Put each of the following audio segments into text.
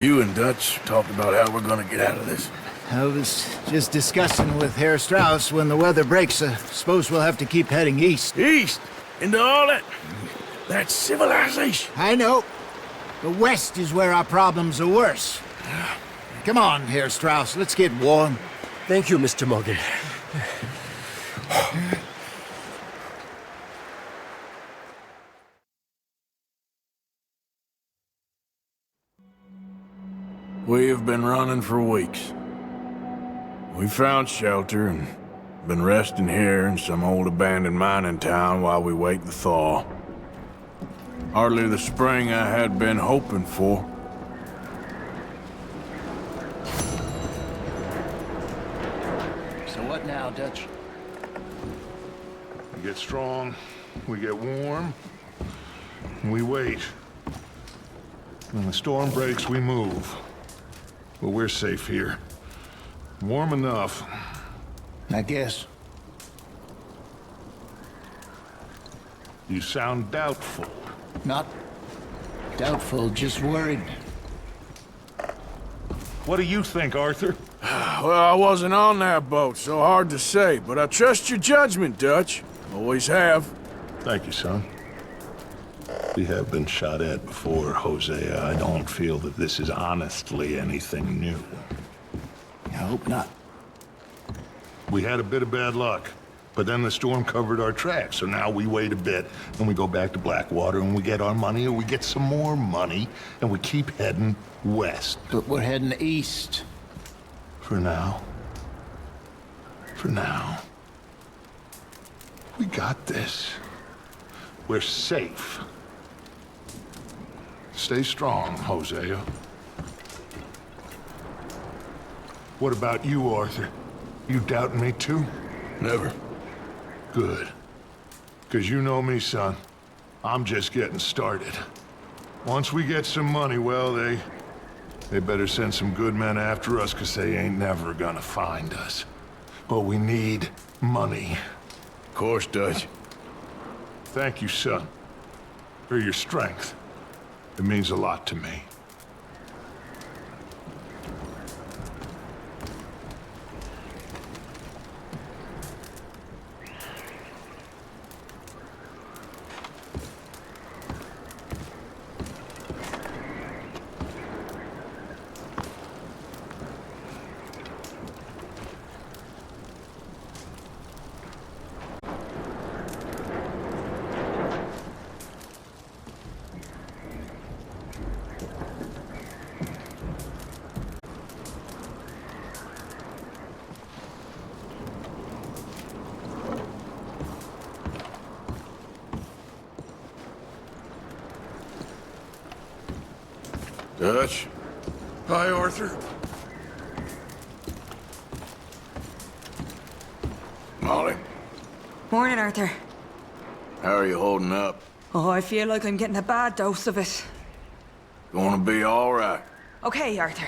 You and Dutch talked about how we're gonna get out of this. I was just discussing with Herr Strauss when the weather breaks. I suppose we'll have to keep heading east. East? Into all that... That's civilization. I know. The west is where our problems are worse. Come on, Herr Strauss, let's get warm. Thank you, Mr. Morgan. We have been running for weeks. We found shelter and been resting here in some old abandoned mining town while we wait the thaw. Hardly the spring I had been hoping for. So what now, Dutch? We get strong, we get warm, and we wait. When the storm breaks, we move. But we're safe here. Warm enough. I guess. You sound doubtful. Not doubtful, just worried. What do you think, Arthur? Well, I wasn't on that boat, so hard to say, but I trust your judgment, Dutch. Always have. Thank you, son. We have been shot at before, Hosea. I don't feel that this is honestly anything new. I hope not. We had a bit of bad luck, but then the storm covered our tracks, so now we wait a bit, and we go back to Blackwater, and we get our money, or we get some more money, and we keep heading west. But we're heading east. For now. For now. We got this. We're safe. Stay strong, Hosea. What about you, Arthur? You doubting me too? Never. Good. 'Cause you know me, son. I'm just getting started. Once we get some money, well, they better send some good men after us, 'cause they ain't never gonna find us. But we need money. Of course, Dutch. Thank you, son, for your strength. It means a lot to me. Dutch? Hi, Arthur. Molly? Morning, Arthur. How are you holding up? Oh, I feel like I'm getting a bad dose of it. Gonna be all right. Okay, Arthur.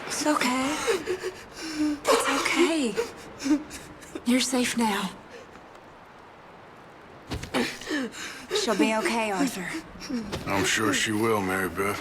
It's okay. It's okay. You're safe now. She'll be okay, Arthur. I'm sure she will, Mary Beth.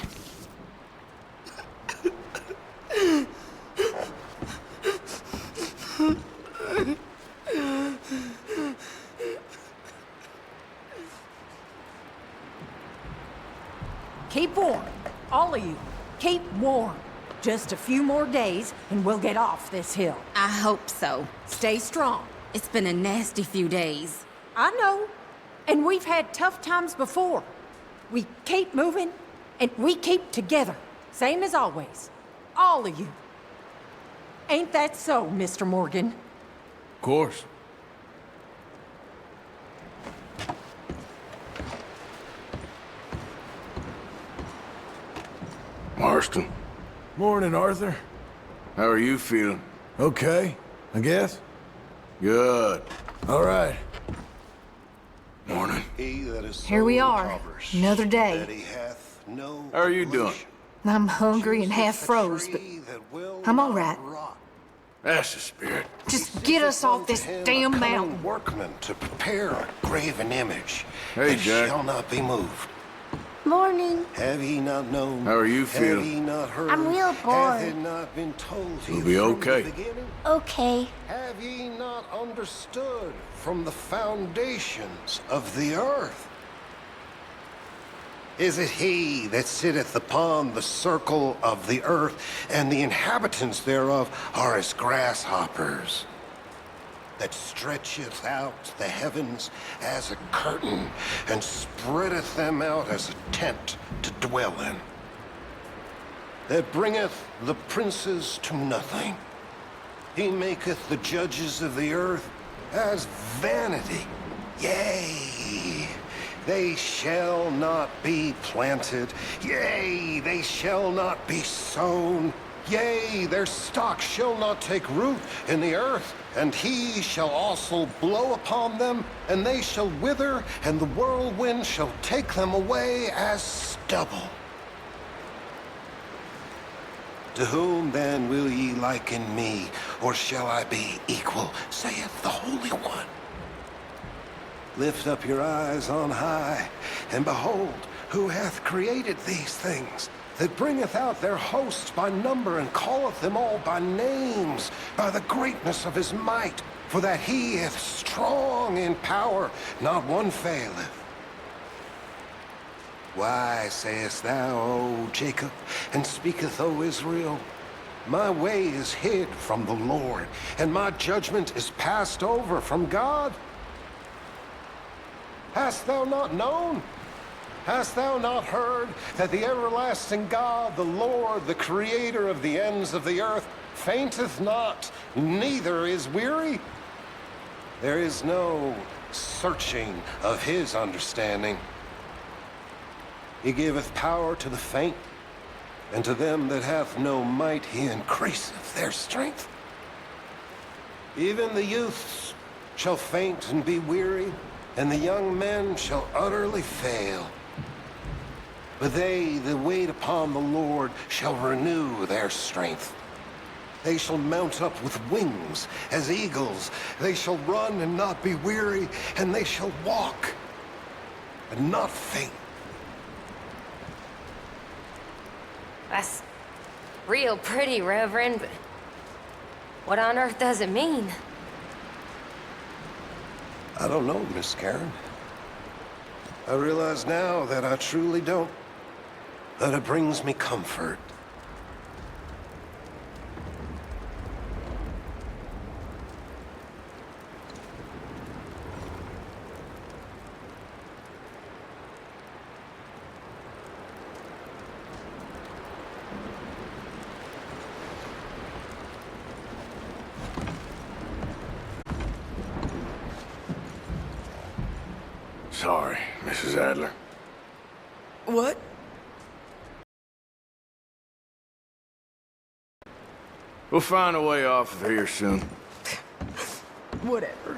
Keep warm. All of you. Keep warm. Just a few more days, and we'll get off this hill. I hope so. Stay strong. It's been a nasty few days. I know. And we've had tough times before. We keep moving, and we keep together. Same as always. All of you. Ain't that so, Mr. Morgan? Of course. Marston. Morning, Arthur. How are you feeling? Okay, I guess. Good. All right. Morning. Here we are, another day. How are you doing? I'm hungry and half froze, but I'm all right. That's the spirit. Just get us off this damn mountain. Workmen to prepare a graven image Hey, that Jack. shall not be moved. Morning. Have ye not known? How are you Have feeling? ye not heard? I'm real Hath bored. it not been told to You'll you be from okay. the beginning? Okay. Have ye not understood from the foundations of the earth? Is it he that sitteth upon the circle of the earth, and the inhabitants thereof are as grasshoppers? That stretcheth out the heavens as a curtain, and spreadeth them out as a tent to dwell in? That bringeth the princes to nothing. He maketh the judges of the earth as vanity. Yea, they shall not be planted. Yea, they shall not be sown. Yea, their stock shall not take root in the earth, and he shall also blow upon them, and they shall wither, and the whirlwind shall take them away as stubble. To whom then will ye liken me, or shall I be equal, saith the Holy One? Lift up your eyes on high, and behold, who hath created these things, that bringeth out their hosts by number, and calleth them all by names, by the greatness of his might, for that he is strong in power, not one faileth. Why sayest thou, O Jacob, and speaketh, O Israel? My way is hid from the Lord, and my judgment is passed over from God. Hast thou not known? Hast thou not heard that the everlasting God, the Lord, the creator of the ends of the earth, fainteth not, neither is weary? There is no searching of his understanding. He giveth power to the faint, and to them that hath no might he increaseth their strength. Even the youths shall faint and be weary, and the young men shall utterly fail. But they that wait upon the Lord shall renew their strength. They shall mount up with wings as eagles. They shall run and not be weary, and they shall walk and not faint. That's real pretty, Reverend, but what on earth does it mean? I don't know, Miss Karen. I realize now that I truly don't. That it brings me comfort. Sorry, Mrs. Adler. What? We'll find a way off of here soon. Whatever.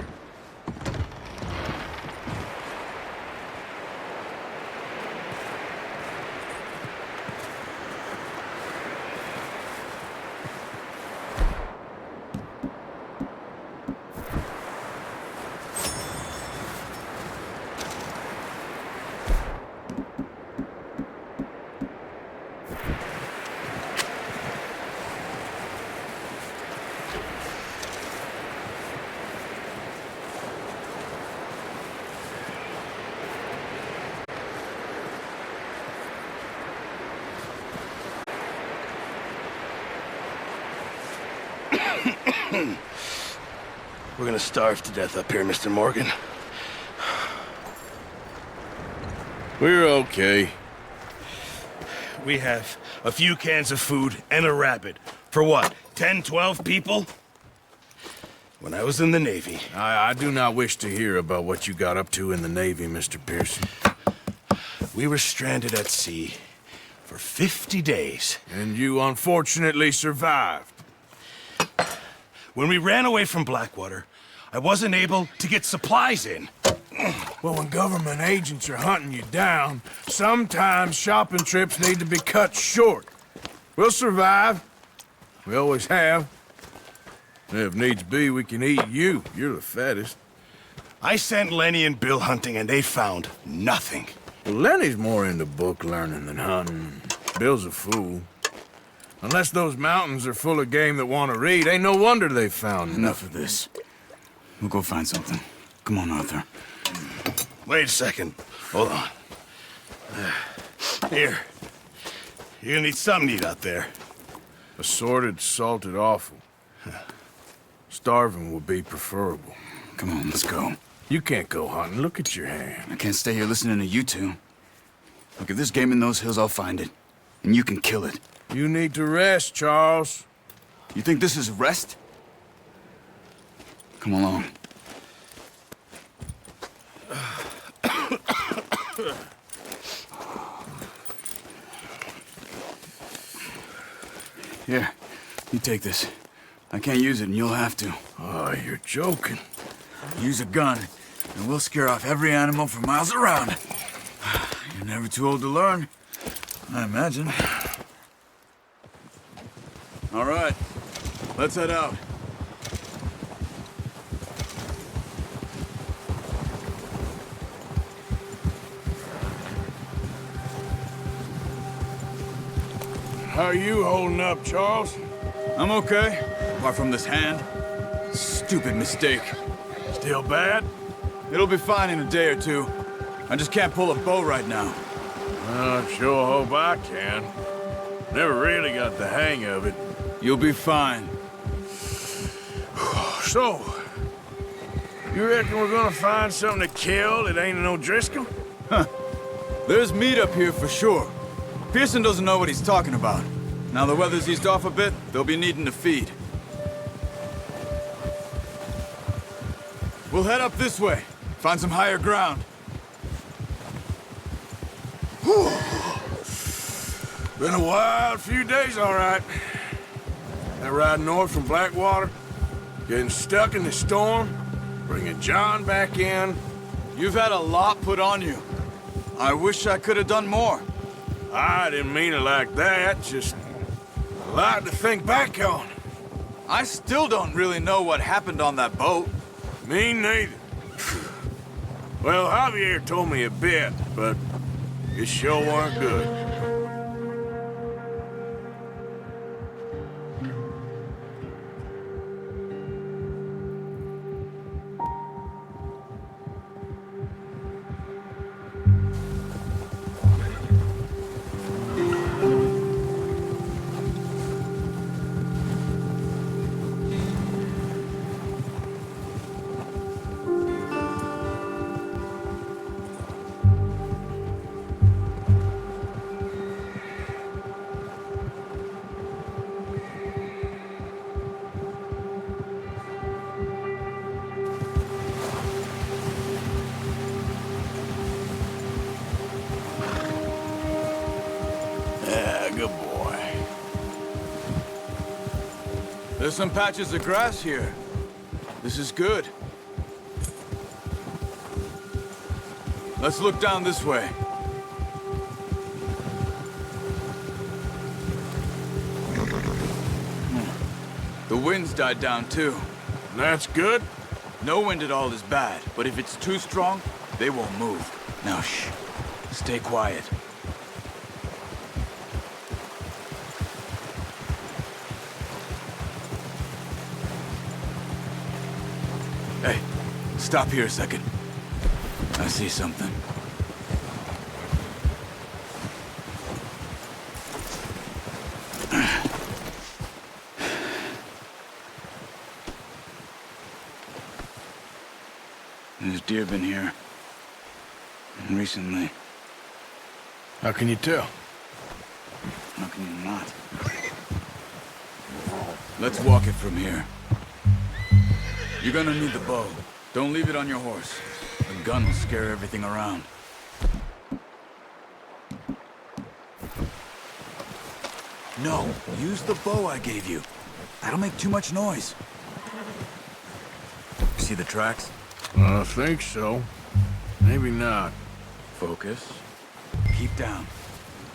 We're gonna starve to death up here, Mr. Morgan. We're okay. We have a few cans of food and a rabbit. For what, 10, 12 people? When I was in the Navy... I do not wish to hear about what you got up to in the Navy, Mr. Pearson. We were stranded at sea for 50 days. And you unfortunately survived. When we ran away from Blackwater, I wasn't able to get supplies in. Well, when government agents are hunting you down, sometimes shopping trips need to be cut short. We'll survive. We always have. If needs be, we can eat you. You're the fattest. I sent Lenny and Bill hunting, and they found nothing. Well, Lenny's more into book learning than hunting. Bill's a fool. Unless those mountains are full of game that want to read, ain't no wonder they found Enough of this. We'll go find something. Come on, Arthur. Wait a second. Hold on. Here. You're gonna need something to eat out there. Assorted, salted offal. Starving would be preferable. Come on, let's go. You can't go hunting. Look at your hand. I can't stay here listening to you two. Look, if there's game in those hills, I'll find it. And you can kill it. You need to rest, Charles. You think this is rest? Come along. Here, you take this. I can't use it, and you'll have to. Oh, you're joking. Use a gun, and we'll scare off every animal for miles around. You're never too old to learn, I imagine. All right, let's head out. How are you holding up, Charles? I'm okay, apart from this hand. Stupid mistake. Still bad? It'll be fine in a day or two. I just can't pull a bow right now. I sure hope I can. Never really got the hang of it. You'll be fine. So, you reckon we're gonna find something to kill that ain't no Driscoll? Huh. There's meat up here for sure. Pearson doesn't know what he's talking about. Now the weather's eased off a bit, they'll be needing to feed. We'll head up this way. Find some higher ground. Whew. Been a wild few days, all right. That ride north from Blackwater, getting stuck in the storm, bringing John back in. You've had a lot put on you. I wish I could have done more. I didn't mean it like that, just a lot to think back on. I still don't really know what happened on that boat. Me neither. Well, Javier told me a bit, but it sure weren't good. Good boy. There's some patches of grass here. This is good. Let's look down this way. The wind's died down too. That's good. No wind at all is bad, but if it's too strong, they won't move. Now shh. Stay quiet. Hey, stop here a second. I see something. There's deer been here. And recently. How can you tell? How can you not? Let's walk it from here. You're gonna need the bow. Don't leave it on your horse. The gun will scare everything around. No, use the bow I gave you. That'll make too much noise. See the tracks? I think so. Maybe not. Focus. Keep down.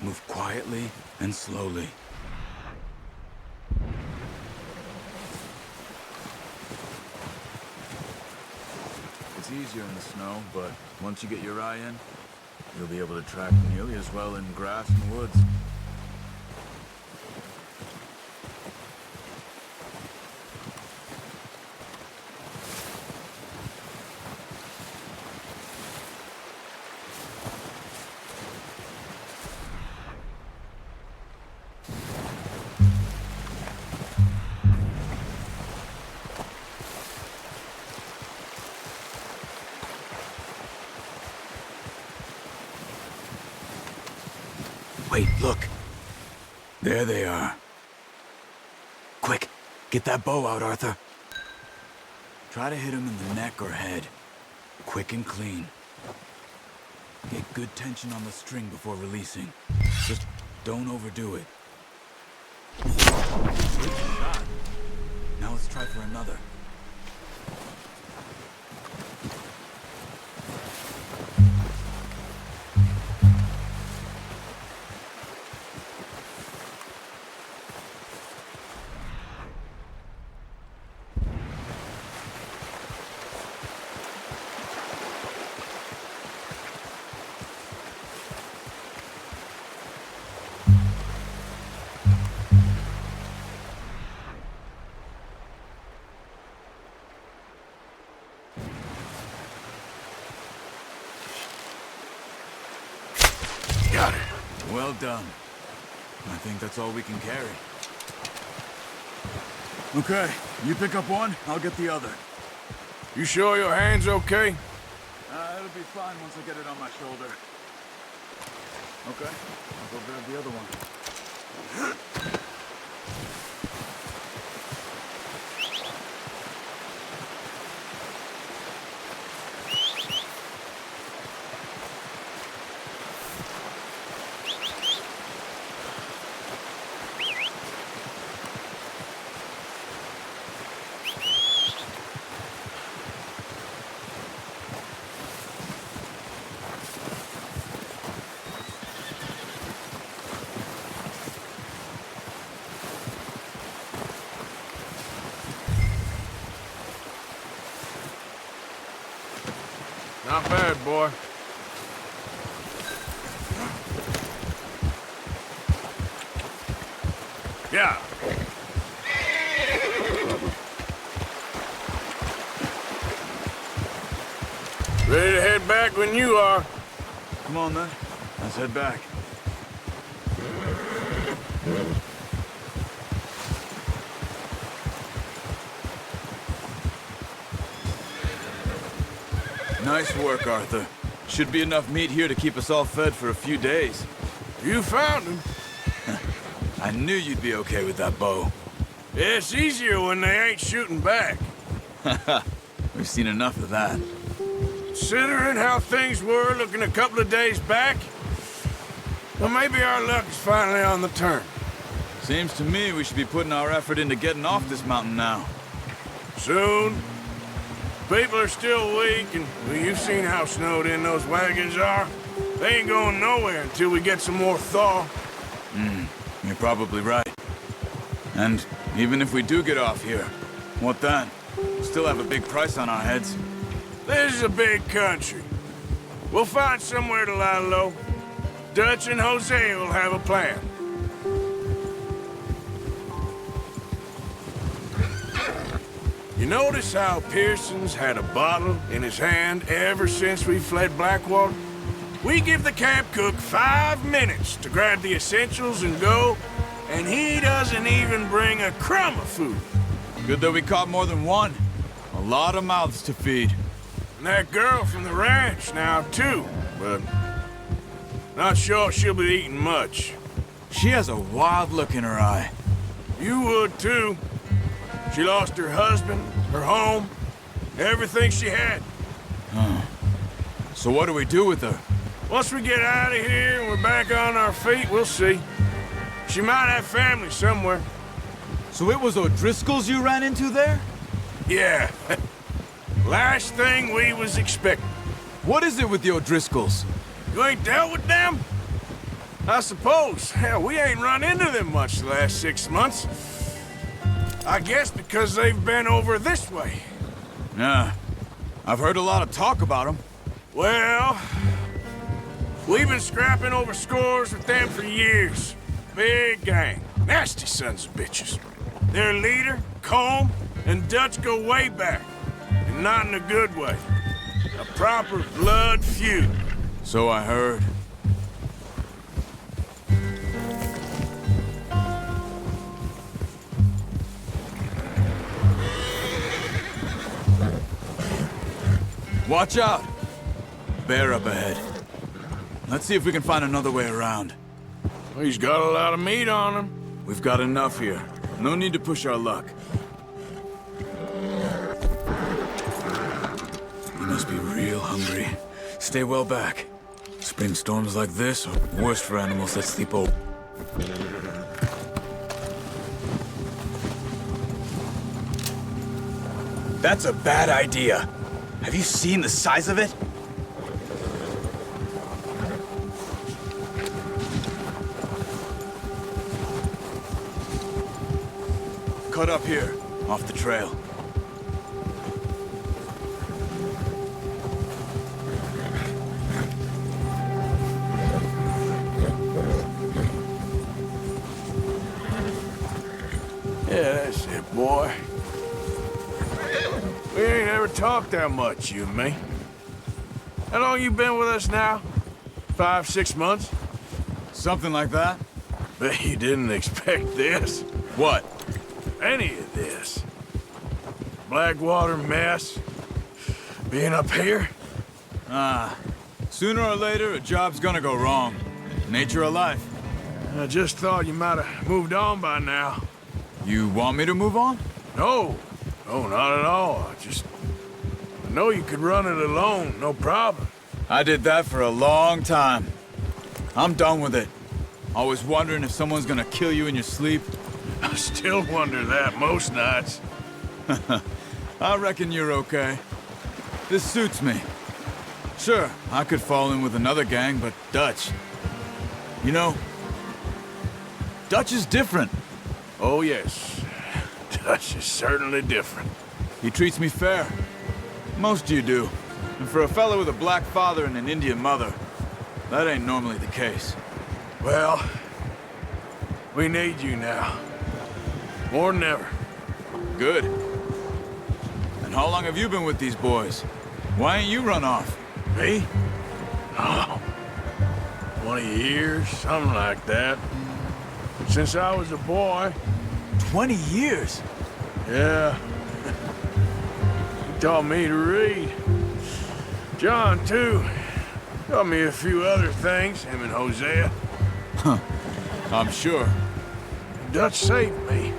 Move quietly and slowly. It's easier in the snow, but once you get your eye in, you'll be able to track nearly as well in grass and woods. Wait, look. There they are. Quick, get that bow out, Arthur. Try to hit him in the neck or head. Quick and clean. Get good tension on the string before releasing. Just don't overdo it. Good shot. Now let's try for another. Got it. Well done. I think that's all we can carry. Okay, you pick up one, I'll get the other. You sure your hand's okay? It'll be fine once I get it on my shoulder. Okay, I'll go grab the other one. Not bad, boy. Yeah. Ready to head back when you are. Come on, then. Let's head back. Nice work, Arthur. Should be enough meat here to keep us all fed for a few days. You found him. I knew you'd be okay with that bow. It's easier when they ain't shooting back. We've seen enough of that. Considering how things were looking a couple of days back, well, maybe our luck is finally on the turn. Seems to me we should be putting our effort into getting off this mountain now. Soon. People are still weak, and well, you've seen how snowed in those wagons are. They ain't going nowhere until we get some more thaw. You're probably right. And even if we do get off here, what then? We'll still have a big price on our heads. This is a big country. We'll find somewhere to lie low. Dutch and Jose will have a plan. You notice how Pearson's had a bottle in his hand ever since we fled Blackwater? We give the camp cook 5 minutes to grab the essentials and go, and he doesn't even bring a crumb of food. Good that we caught more than one. A lot of mouths to feed. And that girl from the ranch now, too, but not sure she'll be eating much. She has a wild look in her eye. You would, too. She lost her husband, her home, everything she had. Huh. So what do we do with her? Once we get out of here and we're back on our feet, we'll see. She might have family somewhere. So it was O'Driscoll's you ran into there? Yeah. Last thing we was expecting. What is it with the O'Driscolls? You ain't dealt with them? I suppose. Hell, we ain't run into them much the last 6 months. I guess because they've been over this way. Yeah. I've heard a lot of talk about them. Well, we've been scrapping over scores with them for years. Big gang. Nasty sons of bitches. Their leader, Combe, and Dutch go way back. And not in a good way. A proper blood feud. So I heard. Watch out! Bear up ahead. Let's see if we can find another way around. Well, he's got a lot of meat on him. We've got enough here. No need to push our luck. You must be real hungry. Stay well back. Spring storms like this are worst for animals that sleep over. That's a bad idea. Have you seen the size of it? Cut up here, off the trail. Yeah, that's it, boy. We ain't ever talked that much, you and me. How long you been with us now? 5, 6 months? Something like that. Bet you didn't expect this. What? Any of this. Blackwater mess. Being up here. Sooner or later, a job's gonna go wrong. Nature of life. I just thought you might have moved on by now. You want me to move on? No. No, not at all. I know you could run it alone, no problem. I did that for a long time. I'm done with it. Always wondering if someone's gonna kill you in your sleep. I still wonder that most nights. I reckon you're okay. This suits me. Sure, I could fall in with another gang, but Dutch... You know, Dutch is different. Oh, yes. Dutch is certainly different. He treats me fair. Most of you do. And for a fella with a black father and an Indian mother, that ain't normally the case. Well, we need you now. More than ever. Good. And how long have you been with these boys? Why ain't you run off? Me? Oh, 20 years, something like that. Since I was a boy. 20 years? Yeah. He taught me to read. John, too. Taught me a few other things, him and Hosea. Huh. I'm sure. Dutch saved me.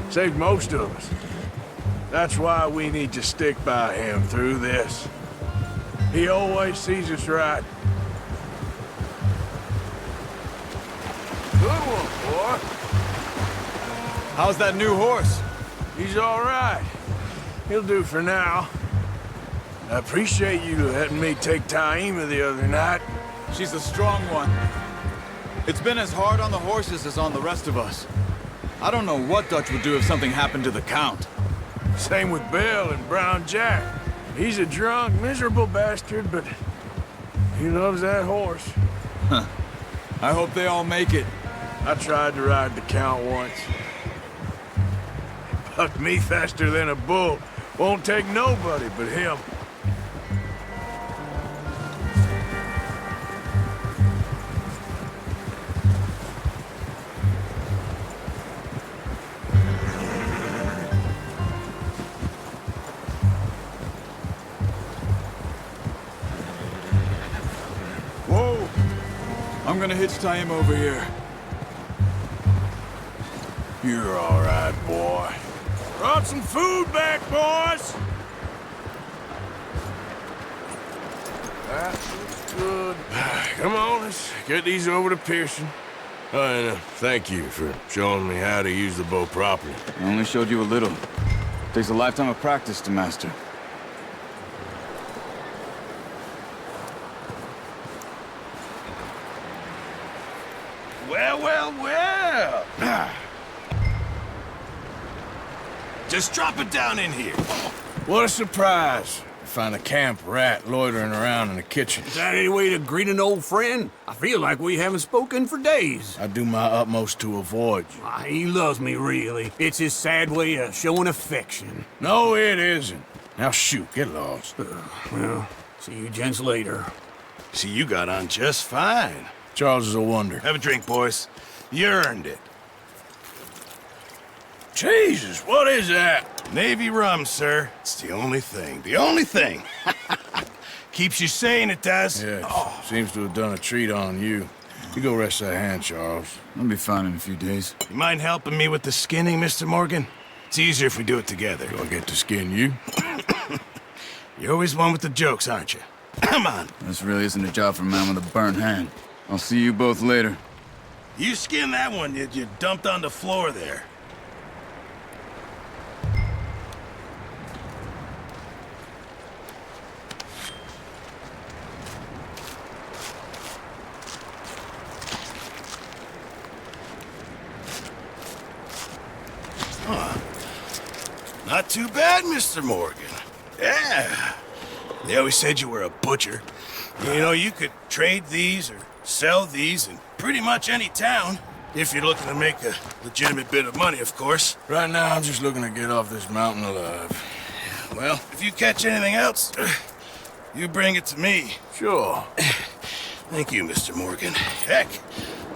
Saved most of us. That's why we need to stick by him through this. He always sees us right. Good one, boy. How's that new horse? He's all right. He'll do for now. I appreciate you letting me take Taima the other night. She's a strong one. It's been as hard on the horses as on the rest of us. I don't know what Dutch would do if something happened to the Count. Same with Bill and Brown Jack. He's a drunk, miserable bastard, but he loves that horse. Huh. I hope they all make it. I tried to ride the Count once. He bucked me faster than a bull. Won't take nobody but him. gonna hitch tie him over here. You're all right, boy. Brought some food back, boys! That looks good. Come on, let's get these over to Pearson. Oh, and thank you for showing me how to use the bow properly. I only showed you a little. Takes a lifetime of practice to master. Well. Just drop it down in here. What a surprise. Find a camp rat loitering around in the kitchen. Is that any way to greet an old friend? I feel like we haven't spoken for days. I do my utmost to avoid you. He loves me, really. It's his sad way of showing affection. No, it isn't. Now shoot, get lost. Well, see you gents later. See, you got on just fine. Charles is a wonder. Have a drink, boys. You earned it. Jesus, what is that? Navy rum, sir. It's the only thing. The only thing. Keeps you sane, it does. Yeah, seems to have done a treat on you. You go rest that hand, Charles. I'll be fine in a few days. You mind helping me with the skinning, Mr. Morgan? It's easier if we do it together. Do I get to skin you? You're always one with the jokes, aren't you? Come on. This really isn't a job for a man with a burnt hand. I'll see you both later. You skinned that one you dumped on the floor there. Not too bad, Mr. Morgan. Yeah. They always said you were a butcher. You know, you could trade these or sell these in pretty much any town. If you're looking to make a legitimate bit of money, of course. Right now, I'm just looking to get off this mountain alive. Well, if you catch anything else, you bring it to me. Sure. Thank you, Mr. Morgan. Heck,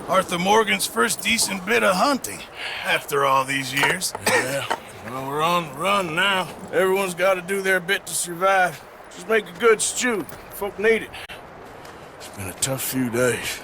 Arthur Morgan's first decent bit of hunting after all these years. Yeah. Well, we're on the run now. Everyone's got to do their bit to survive. Just make a good stew. Folk need it. It's been a tough few days.